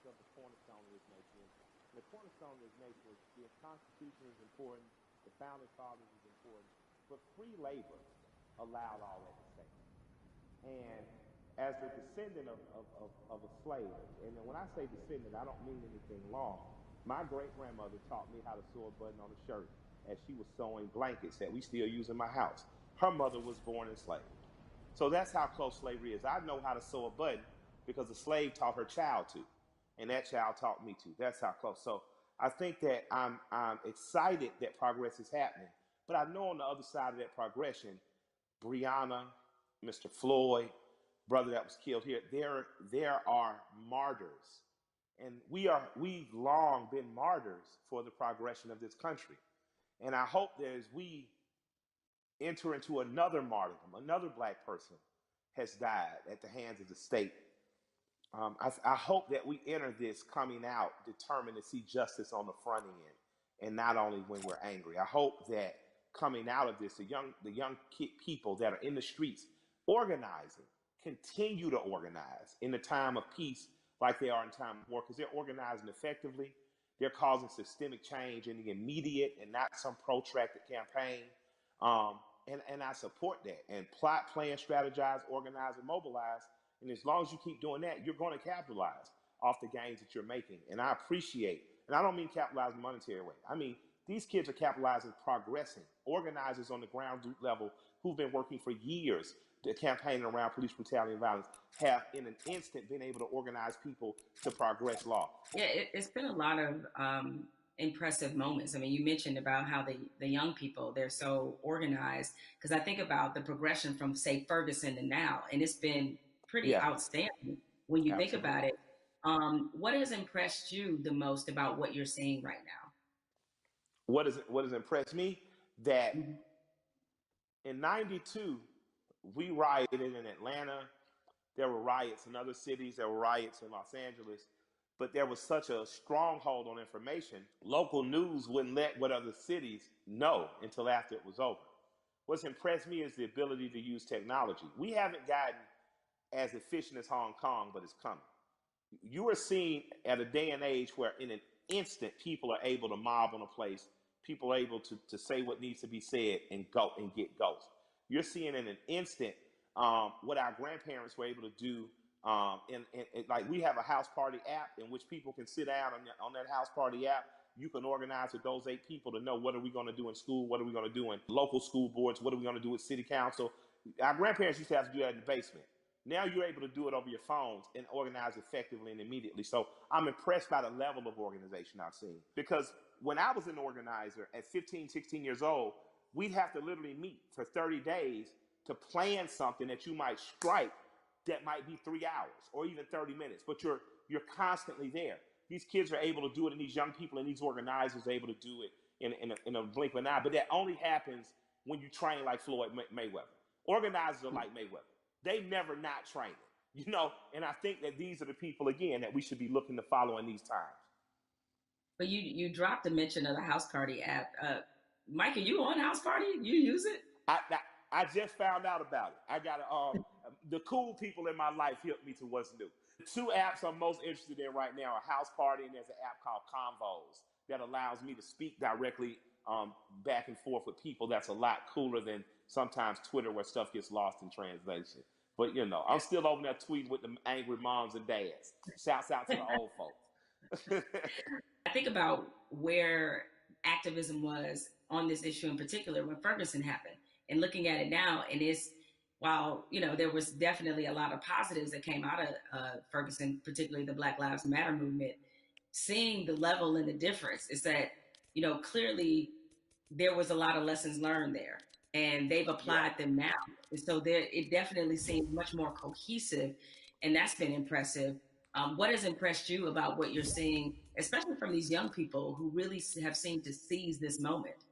of the cornerstone of this nation. And the cornerstone of this nation is the Constitution is important, the Founding Fathers is important, but free labor allowed all that to stay. And as a descendant of a slave, and when I say descendant, I don't mean anything long. My great-grandmother taught me how to sew a button on a shirt as she was sewing blankets that we still use in my house. Her mother was born enslaved. So that's how close slavery is. I know how to sew a button because a slave taught her child to, and that child taught me to. That's how close. So I think that I'm excited that progress is happening, but I know on the other side of that progression, Breonna, Mr. Floyd, brother that was killed here, there are martyrs. And we've long been martyrs for the progression of this country. And I hope that as we enter into another martyrdom, another black person has died at the hands of the state. I hope that we enter this coming out determined to see justice on the front end and not only when we're angry. I hope that coming out of this, the young people that are in the streets organizing, continue to organize in the time of peace like they are in time of war, because they're organizing effectively. They're causing systemic change in the immediate and not some protracted campaign. And I support that. And plot, plan, strategize, organize, and mobilize. And as long as you keep doing that, you're going to capitalize off the gains that you're making. And I appreciate, and I don't mean capitalize in a monetary way. I mean, these kids are capitalizing, progressing. Organizers on the ground level who've been working for years to campaign around police brutality and violence have in an instant been able to organize people to progress law. Yeah, it's been a lot of impressive moments. I mean, you mentioned about how the young people, they're so organized, because I think about the progression from, say, Ferguson to now, and it's been pretty Yeah, outstanding when you think absolutely. about it. What has impressed you the most about what you're seeing right now? What has impressed me? That Mhm. in '92, we rioted in Atlanta. There were riots in other cities. There were riots in Los Angeles. But there was such a stronghold on information. Local news wouldn't let what other cities know until after it was over. What's impressed me is the ability to use technology. We haven't gotten as efficient as Hong Kong, but it's coming. You are seeing at a day and age where in an instant people are able to mob on a place, people are able to say what needs to be said and go and get ghosts. You're seeing in an instant what our grandparents were able to do. Like we have a house party app in which people can sit down on that house party app. You can organize with those 8 people to know what are we going to do in school, what are we going to do in local school boards, what are we going to do with city council. Our grandparents used to have to do that in the basement. Now you're able to do it over your phones and organize effectively and immediately. So I'm impressed by the level of organization I've seen. Because when I was an organizer at 15, 16 years old, we'd have to literally meet for 30 days to plan something that you might strike that might be 3 hours or even 30 minutes, but you're constantly there. These kids are able to do it, and these young people and these organizers are able to do it in a blink of an eye. But that only happens when you train like Floyd Mayweather. Organizers are like Mayweather. They never not training, and I think that these are the people, again, that we should be looking to follow in these times. But you dropped a mention of the House Party app. Mike, are you on House Party? You use it? I just found out about it. I got the cool people in my life hooked me to what's new. The 2 apps I'm most interested in right now are House Party, and there's an app called Convos that allows me to speak directly back and forth with people. That's a lot cooler than sometimes Twitter where stuff gets lost in translation. But, I'm still over there tweeting with the angry moms and dads. Shouts out to the old folks. I think about where activism was on this issue in particular when Ferguson happened, and looking at it now, and while there was definitely a lot of positives that came out of Ferguson, particularly the Black Lives Matter movement, seeing the level and the difference is that clearly there was a lot of lessons learned there, and they've applied them now, and so it definitely seems much more cohesive, and that's been impressive. What has impressed you about what you're seeing, especially from these young people who really have seemed to seize this moment?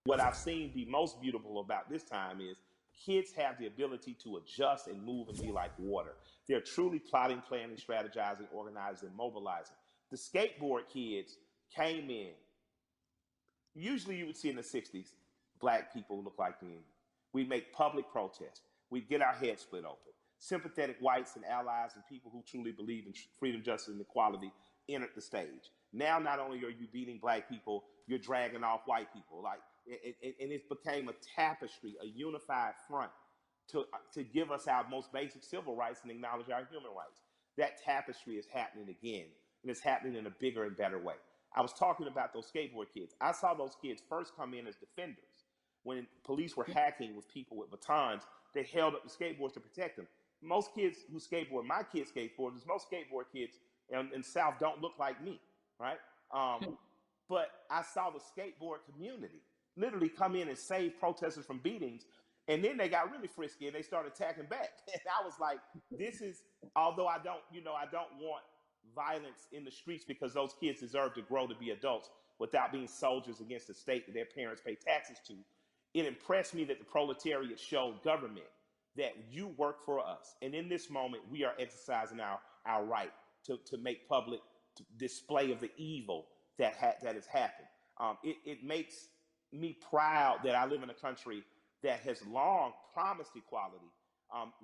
What I've seen be most beautiful about this time is kids have the ability to adjust and move and be like water. They're truly plotting, planning, strategizing, organizing, mobilizing. The skateboard kids came in. Usually you would see in the 60s, black people look like me. We make public protests. We get our heads split open. Sympathetic whites and allies and people who truly believe in freedom, justice, and equality entered the stage. Now, not only are you beating black people, you're dragging off white people. Like, and it became a tapestry, a unified front to give us our most basic civil rights and acknowledge our human rights. That tapestry is happening again, and it's happening in a bigger and better way. I was talking about those skateboard kids. I saw those kids first come in as defenders. When police were hacking with people with batons, they held up the skateboards to protect them. Most kids who skateboard, my kids skateboard, most skateboard kids in the South don't look like me, right? But I saw the skateboard community literally come in and save protesters from beatings. And then they got really frisky and they started attacking back. And I was like, this is, although I don't want violence in the streets because those kids deserve to grow to be adults without being soldiers against the state that their parents pay taxes to. It impressed me that the proletariat showed government that you work for us. And in this moment, we are exercising our right to make public display of the evil that has happened. It makes me proud that I live in a country that has long promised equality,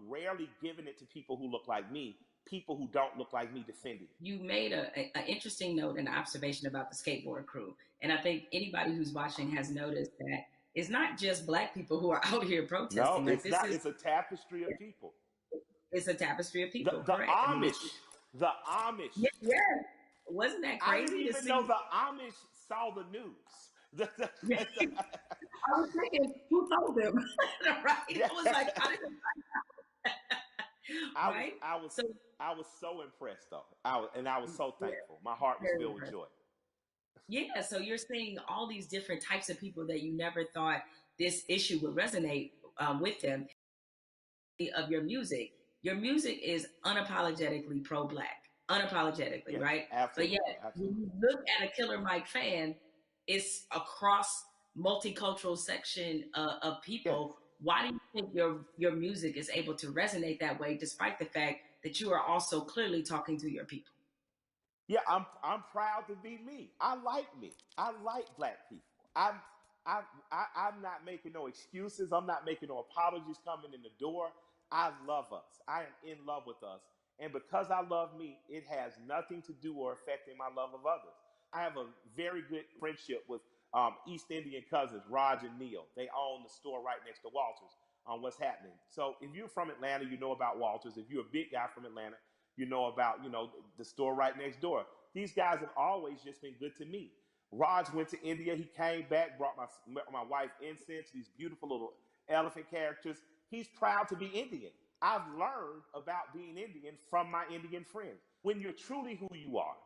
rarely given it to people who look like me, people who don't look like me defending it. You made an interesting note and observation about the skateboard crew. And I think anybody who's watching has noticed that it's not just black people who are out here protesting. No, it's not. It's a tapestry of people. It's a tapestry of people. The Amish. The Amish. Yeah. Wasn't that crazy? I didn't even know the Amish saw the news. I was thinking, who told them? Right? I was like, I didn't right? I was so impressed though. I was so thankful. My heart was filled with joy. Yeah, so you're seeing all these different types of people that you never thought this issue would resonate with them. Of your music is unapologetically pro-black, unapologetically, yes, right? Absolutely, but yet, when you look at a Killer Mike fan, it's across multicultural section of people. Yes. Why do you think your music is able to resonate that way, despite the fact that you are also clearly talking to your people? Yeah, I'm proud to be me. I like me. I like black people. I'm not making no excuses. I'm not making no apologies coming in the door. I love us. I am in love with us. And because I love me, it has nothing to do or affecting my love of others. I have a very good friendship with East Indian cousins, Raj and Neil. They own the store right next to Walters on what's happening. So if you're from Atlanta, you know about Walters. If you're a big guy from Atlanta, you know about, the store right next door. These guys have always just been good to me. Raj went to India. He came back, brought my wife incense, these beautiful little elephant characters. He's proud to be Indian. I've learned about being Indian from my Indian friends. When you're truly who you are,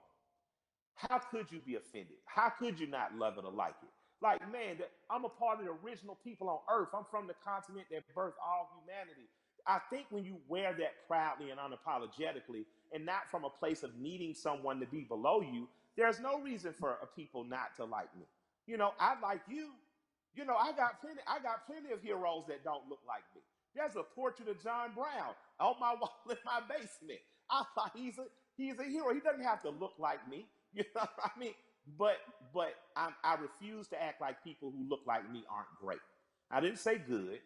how could you be offended? How could you not love it or like it? Like, man, I'm a part of the original people on earth. I'm from the continent that birthed all humanity. I think when you wear that proudly and unapologetically, and not from a place of needing someone to be below you, there's no reason for a people not to like me. I like you. I got plenty of heroes that don't look like me. There's a portrait of John Brown on my wall in my basement. I thought he's a hero. He doesn't have to look like me. You know what I mean? But I refuse to act like people who look like me aren't great. I didn't say good.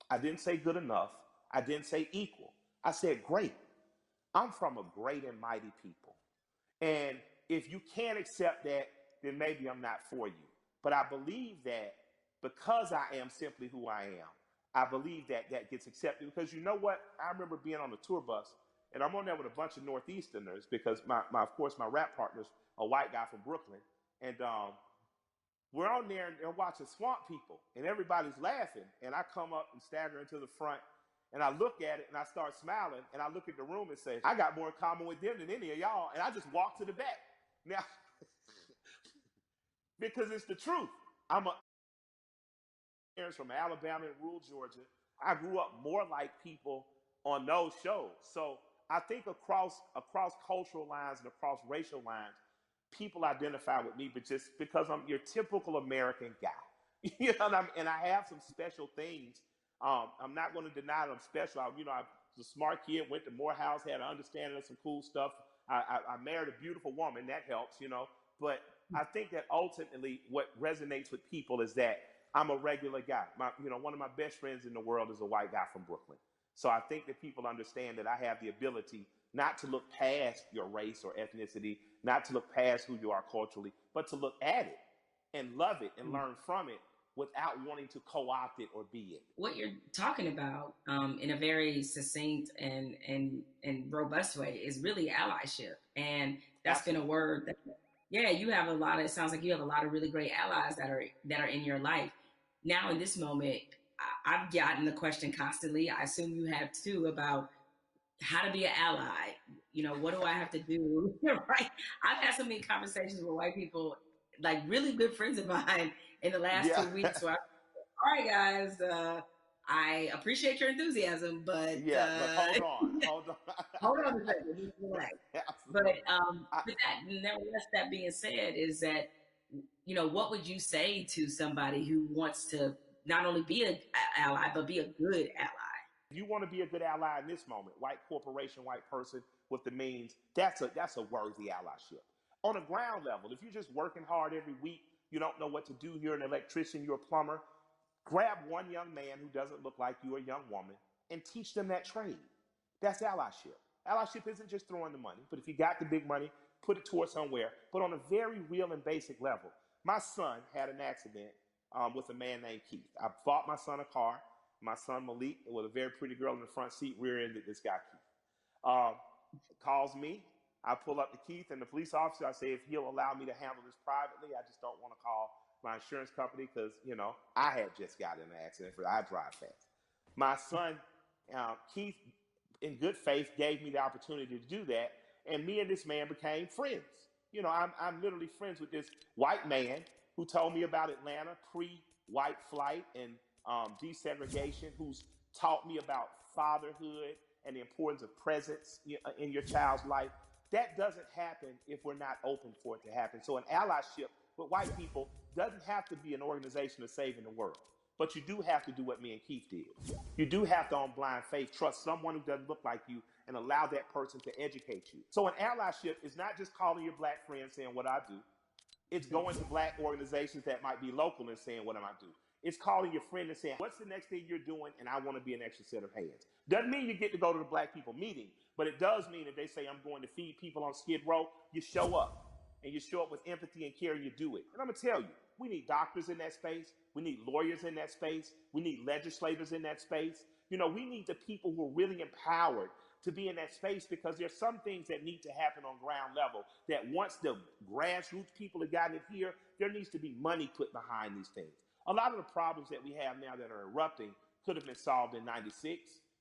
I didn't say good enough. I didn't say equal. I said great. I'm from a great and mighty people. And if you can't accept that, then maybe I'm not for you. But I believe that because I am simply who I am, I believe that gets accepted. Because you know what? I remember being on a tour bus, and I'm on there with a bunch of Northeasterners because of course, my rap partner's a white guy from Brooklyn. And we're on there and watching Swamp People, and everybody's laughing. And I come up and stagger into the front, and I look at it, and I start smiling, and I look at the room and say, I got more in common with them than any of y'all. And I just walk to the back. Now, because it's the truth. I'm parents from Alabama and rural Georgia. I grew up more like people on those shows. So I think across cultural lines and across racial lines, people identify with me, but just because I'm your typical American guy. You know what I mean? And I have some special things. I'm not going to deny that I'm special. I was a smart kid, went to Morehouse, had an understanding of some cool stuff. I married a beautiful woman. That helps, But I think that ultimately what resonates with people is that I'm a regular guy. One of my best friends in the world is a white guy from Brooklyn. So I think that people understand that I have the ability not to look past your race or ethnicity, not to look past who you are culturally, but to look at it and love it and learn from it without wanting to co-opt it or be it. What you're talking about in a very succinct and robust way is really allyship. And that's Absolutely. been a word that, yeah, you have a lot of, it sounds like you have a lot of really great allies that are in your life. Now in this moment, I've gotten the question constantly. I assume you have too, about how to be an ally. You know, what do I have to do? Right. I've had so many conversations with white people, like really good friends of mine in the last Yeah. 2 weeks, where all right, guys, I appreciate your enthusiasm, but Yeah, but hold on. hold on a second, relax. But that, nevertheless, that being said, is that, you know, what would you say to somebody who wants to not only be an ally but be a good ally? If you want to be a good ally in this moment, white corporation, white person with the means, that's a worthy allyship. On a ground level, if you're just working hard every week, you don't know what to do, you're an electrician, you're a plumber, grab one young man who doesn't look like you, a young woman, and teach them that trade. That's allyship. Allyship isn't just throwing the money, but if you got the big money, put it towards somewhere. But on a very real and basic level, my son had an accident with a man named Keith. I bought my son a car. My son Malik, with a very pretty girl in the front seat, rear-ended this guy Keith. Calls me. I pull up to Keith and the police officer. I say, if he'll allow me to handle this privately, I just don't want to call my insurance company because, you know, I had just got in an accident. I drive fast. My son, Keith, in good faith, gave me the opportunity to do that. And me and this man became friends. You know, I'm literally friends with this white man who told me about Atlanta pre-white flight and desegregation, who's taught me about fatherhood and the importance of presence in your child's life. That doesn't happen if we're not open for it to happen. So an allyship with white people doesn't have to be an organization of saving the world. But you do have to do what me and Keith did. You do have to, on blind faith, trust someone who doesn't look like you and allow that person to educate you. So an allyship is not just calling your black friend saying what I do. It's going to black organizations that might be local and saying what am I do. It's calling your friend and saying, what's the next thing you're doing? And I want to be an extra set of hands. Doesn't mean you get to go to the black people meeting, but it does mean if they say I'm going to feed people on Skid Row, you show up. And you show up with empathy and care and you do it. And I'm going to tell you, we need doctors in that space. We need lawyers in that space. We need legislators in that space. You know, we need the people who are really empowered to be in that space, because there's some things that need to happen on ground level that once the grassroots people have gotten it here, there needs to be money put behind these things. A lot of the problems that we have now that are erupting could have been solved in 96,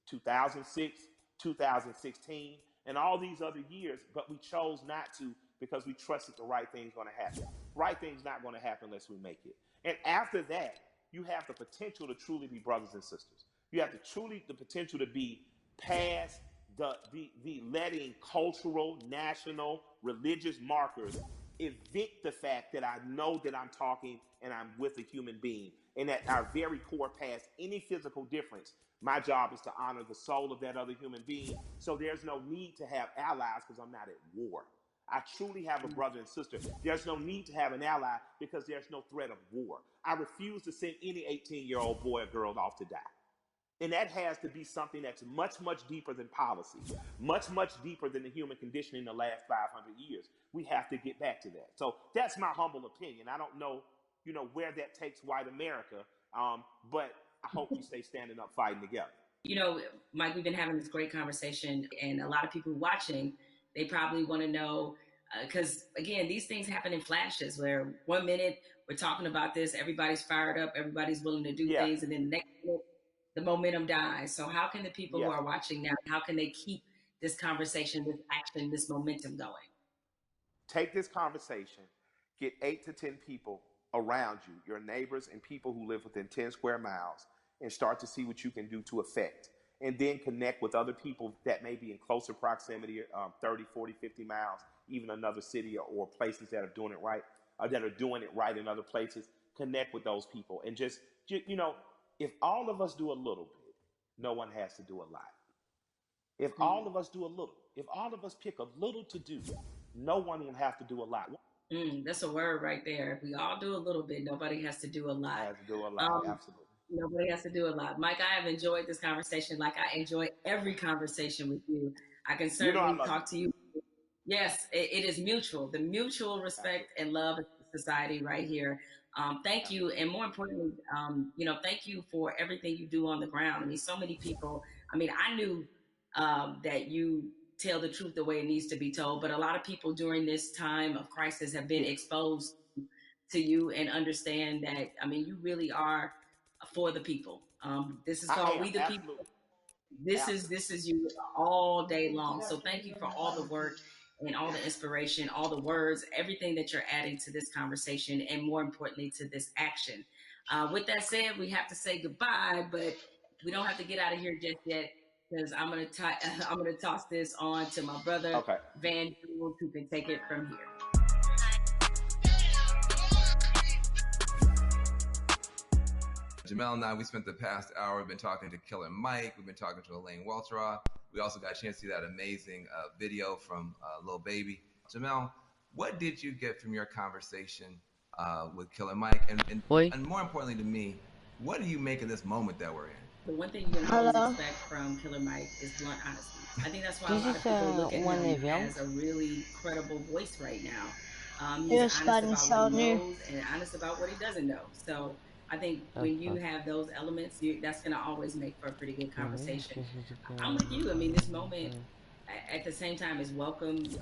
2006, 2016, and all these other years, but we chose not to because we trusted the right thing's going to happen. Right thing's not going to happen unless we make it. And after that, you have the potential to truly be brothers and sisters. You have the potential to be past the letting cultural, national, religious markers evict the fact that I know that I'm talking and I'm with a human being, and at our very core, past any physical difference, my job is to honor the soul of that other human being. So there's no need to have allies because I'm not at war. I truly have a brother and sister. There's no need to have an ally because there's no threat of war. I refuse to send any 18-year-old boy or girl off to die. And that has to be something that's much, much deeper than policy, much, much deeper than the human condition in the last 500 years. We have to get back to that. So that's my humble opinion. I don't know, where that takes white America, but I hope we stay standing up, fighting together. You know, Mike, we've been having this great conversation, and a lot of people watching, they probably want to know, because again, these things happen in flashes where 1 minute we're talking about this, everybody's fired up, everybody's willing to do things, and then the next minute, the momentum dies. So how can the people who are watching now, how can they keep this conversation, this action, this momentum going? Take this conversation, get 8 to 10 people around you, your neighbors and people who live within 10 square miles, and start to see what you can do to affect. And then connect with other people that may be in closer proximity, 30, 40, 50 miles, even another city or places that are doing it right, in other places. Connect with those people and just if all of us do a little bit, no one has to do a lot. If all of us do a little, if all of us pick a little to do, no one will have to do a lot. That's a word right there. If we all do a little bit, nobody has to do a lot. Has to do a lot, absolutely. Nobody has to do a lot. Mike, I have enjoyed this conversation like I enjoy every conversation with you. I can You know I certainly love you. talk to you. Yes, it is mutual. The mutual respect Absolutely. and love of society right here. Thank you, and more importantly, thank you for everything you do on the ground. I mean, so many people. I mean, I knew that you tell the truth the way it needs to be told, but a lot of people during this time of crisis have been Yeah. exposed to you and understand that. I mean, you really are for the people. This is I called am We the People. absolutely, This is you all day long. So thank you for all the work and all the inspiration, all the words, everything that you're adding to this conversation, and more importantly to this action. With that said, we have to say goodbye, but we don't have to get out of here just yet because I'm gonna toss this on to my brother okay. Van Jules, who can take it from here. Jamel and I, we spent the past hour, we've been talking to Killer Mike, we've been talking to Elaine Welteroth. We also got a chance to see that amazing video from Lil Baby. Jamel, what did you get from your conversation with Killer Mike? And more importantly to me, what do you make of this moment that we're in? The one thing you can always expect from Killer Mike is blunt honesty. I think that's why a lot of people look at him as a really credible voice right now. He's honest about what he knows and honest about what he doesn't know. So I think when you have those elements, that's going to always make for a pretty good conversation. I'm with you. I mean, this moment at the same time is welcome. It's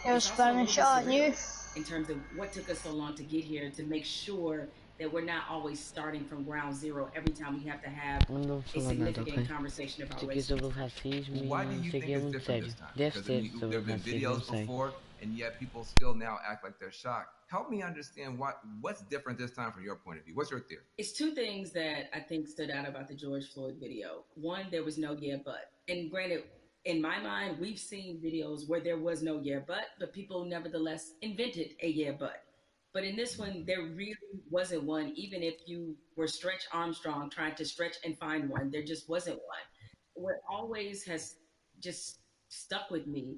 also a little bit surreal in terms of what took us so long to get here to make sure that we're not always starting from ground zero every time we have to have a significant conversation about race. Why do you think it's different this time? Because there have been videos before, and yet people still now act like they're shocked. Help me understand what's different this time from your point of view. What's your theory? It's two things that I think stood out about the George Floyd video. One, there was no yeah, but. And granted, in my mind, we've seen videos where there was no yeah, but people nevertheless invented a yeah, but. But in this one, there really wasn't one, even if you were Stretch Armstrong trying to stretch and find one, there just wasn't one. What always has just stuck with me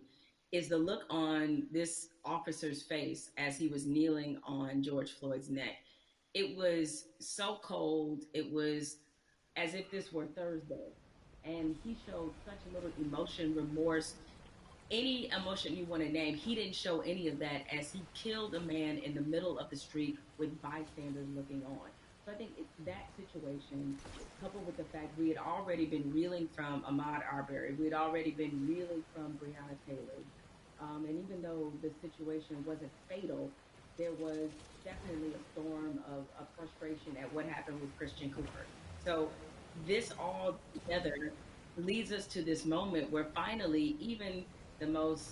is the look on this officer's face as he was kneeling on George Floyd's neck. It was so cold. It was as if this were Thursday. And he showed such a little emotion, remorse, any emotion you want to name. He didn't show any of that as he killed a man in the middle of the street with bystanders looking on. So I think it's that situation, coupled with the fact we had already been reeling from Ahmaud Arbery, we had already been reeling from Breonna Taylor. And even though the situation wasn't fatal, there was definitely a storm of frustration at what happened with Christian Cooper. So this all together leads us to this moment where finally, even the most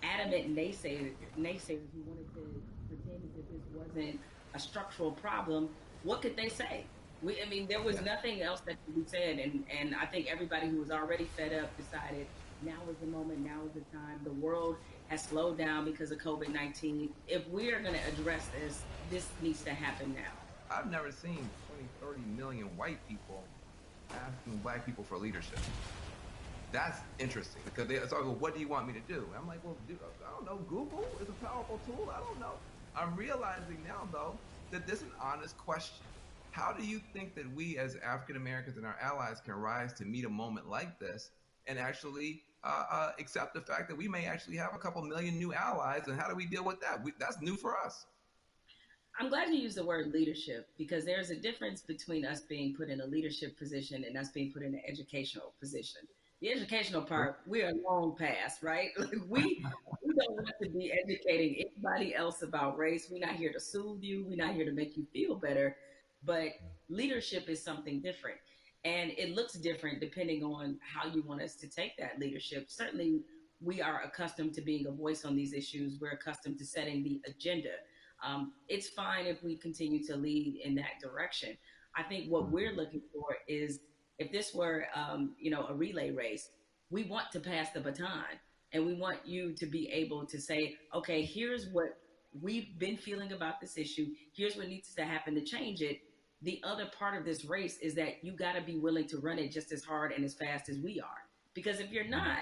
adamant naysayers who wanted to pretend as if this wasn't a structural problem, what could they say? I mean, there was nothing else that could be said, and I think everybody who was already fed up decided now is the moment, now is the time. The world has slowed down because of COVID-19. If we are going to address this, this needs to happen now. I've never seen 20, 30 million white people asking black people for leadership. That's interesting because they start, well, what do you want me to do? And I'm like, well, I don't know. Google is a powerful tool. I don't know. I'm realizing now, though, that this is an honest question. How do you think that we as African Americans and our allies can rise to meet a moment like this and actually accept the fact that we may actually have a couple million new allies? And how do we deal with that? That's new for us. I'm glad you used the word leadership because there's a difference between us being put in a leadership position and us being put in an educational position. The educational part, we are long past, right? Like we don't want to be educating anybody else about race. We're not here to soothe you. We're not here to make you feel better. But leadership is something different. And it looks different depending on how you want us to take that leadership. Certainly, we are accustomed to being a voice on these issues. We're accustomed to setting the agenda. It's fine if we continue to lead in that direction. I think what we're looking for is if this were, a relay race, we want to pass the baton and we want you to be able to say, okay, here's what we've been feeling about this issue. Here's what needs to happen to change it. The other part of this race is that you got to be willing to run it just as hard and as fast as we are. Because if you're not,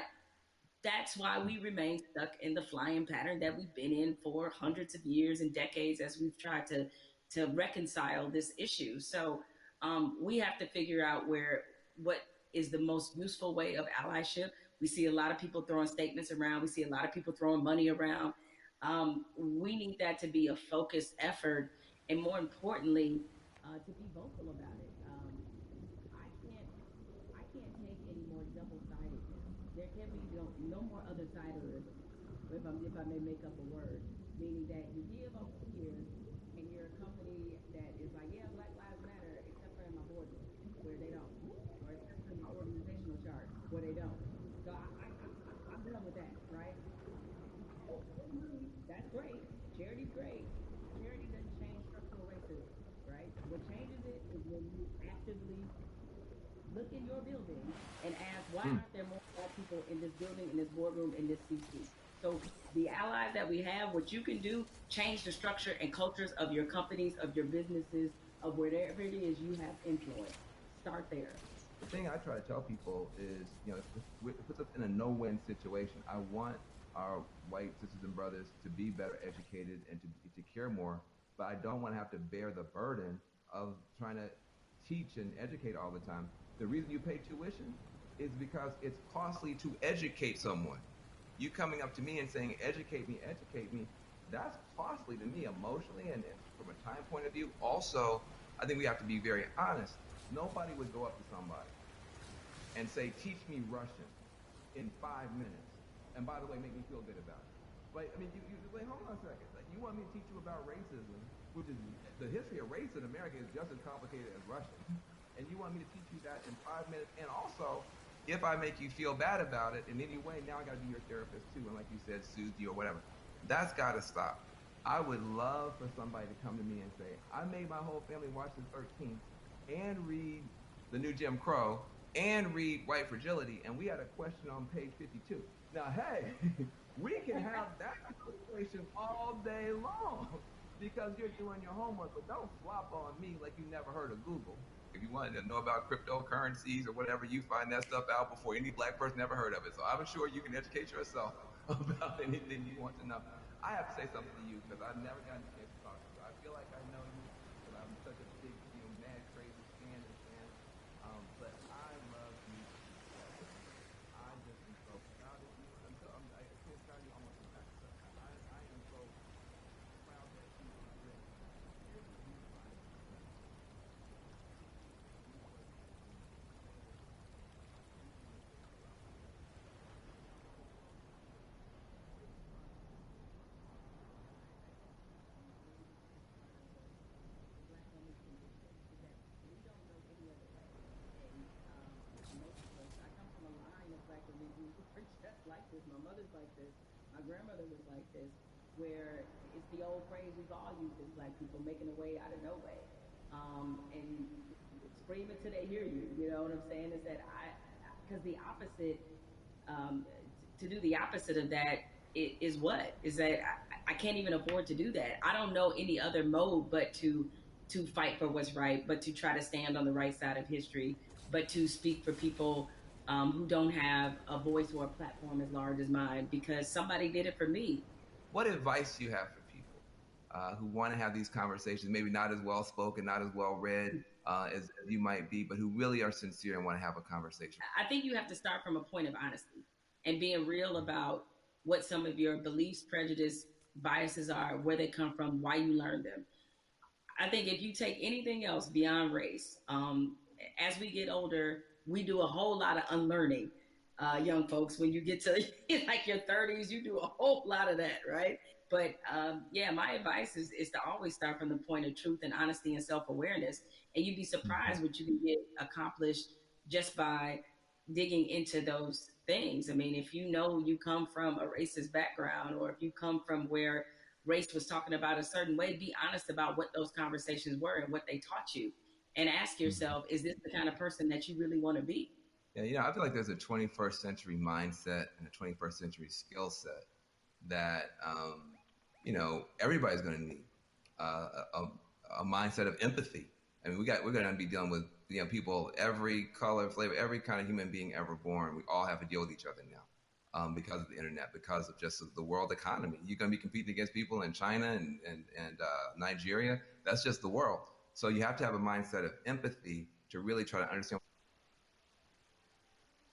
that's why we remain stuck in the flying pattern that we've been in for hundreds of years and decades as we've tried to reconcile this issue. So we have to figure out what is the most useful way of allyship. We see a lot of people throwing statements around. We see a lot of people throwing money around. We need that to be a focused effort, and more importantly, to be vocal about it. I can't I can't take any more double-sidedness. There can be no more other-siderism, if I may make up a word, meaning that you give over here and you're a company that is like, yeah, Black Lives Matter, except for in my boardroom where they don't, or except for in my organizational chart where they don't. So I'm done with that, right? Oh, that's great. Charity's great. Charity doesn't change structural racism, right? What changes it is when you actively look in your building and ask, why aren't there more Black people in this building, in this boardroom, in this C-suite? So the allies that we have, what you can do, change the structure and cultures of your companies, of your businesses, of wherever it is you have influence. Start there. The thing I try to tell people is, it puts us in a no-win situation. I want our white sisters and brothers to be better educated and to care more, but I don't want to have to bear the burden of trying to teach and educate all the time. The reason you pay tuition is because it's costly to educate someone. You coming up to me and saying, educate me, that's costly to me emotionally and from a time point of view. Also, I think we have to be very honest. Nobody would go up to somebody and say, teach me Russian in 5 minutes. And by the way, make me feel good about it. But I mean, you wait, hold on a second. Like, you want me to teach you about racism, which is the history of race in America is just as complicated as Russian. And you want me to teach you that in 5 minutes. And also, if I make you feel bad about it in any way, now I got to be your therapist too. And like you said, soothe you or whatever. That's got to stop. I would love for somebody to come to me and say, I made my whole family watch the 13th and read The New Jim Crow and read White Fragility. And we had a question on page 52. Now, hey, we can have that conversation all day long because you're doing your homework, but don't flop on me like you never heard of Google. If you wanted to know about cryptocurrencies or whatever, you find that stuff out before any Black person ever heard of it. So I'm sure you can educate yourself about anything you want to know. I have to say something to you because I've never gotten a chance to talk to you. I feel like I know you because I'm such a big, mad, crazy fan. But I love you. I just am so proud of you. I can't tell you almost enough. I am so proud that you are real. Here's what you find. Just like this. My mother's like this. My grandmother was like this, where it's the old phrase we've all used as Black people, making a way out of no way. And scream it till they hear you. You know what I'm saying? Is that because the opposite, to do the opposite of that is what? Is that I can't even afford to do that. I don't know any other mode but to fight for what's right, but to try to stand on the right side of history, but to speak for people who don't have a voice or a platform as large as mine because somebody did it for me. What advice do you have for people who want to have these conversations, maybe not as well spoken, not as well read as you might be, but who really are sincere and want to have a conversation? I think you have to start from a point of honesty and being real about what some of your beliefs, prejudice, biases are, where they come from, why you learned them. I think if you take anything else beyond race, as we get older, we do a whole lot of unlearning. Young folks, when you get to like your 30s, you do a whole lot of that, right? But yeah, my advice is to always start from the point of truth and honesty and self-awareness. And you'd be surprised what you can get accomplished just by digging into those things. I mean, if you know you come from a racist background or if you come from where race was talking about a certain way, be honest about what those conversations were and what they taught you. And ask yourself, is this the kind of person that you really want to be? Yeah, I feel like there's a 21st century mindset and a 21st century skill set that, everybody's going to need a mindset of empathy. I mean, we're going to be dealing with people, every color, flavor, every kind of human being ever born. We all have to deal with each other now because of the internet, because of just the world economy. You're going to be competing against people in China and Nigeria. That's just the world. So you have to have a mindset of empathy to really try to understand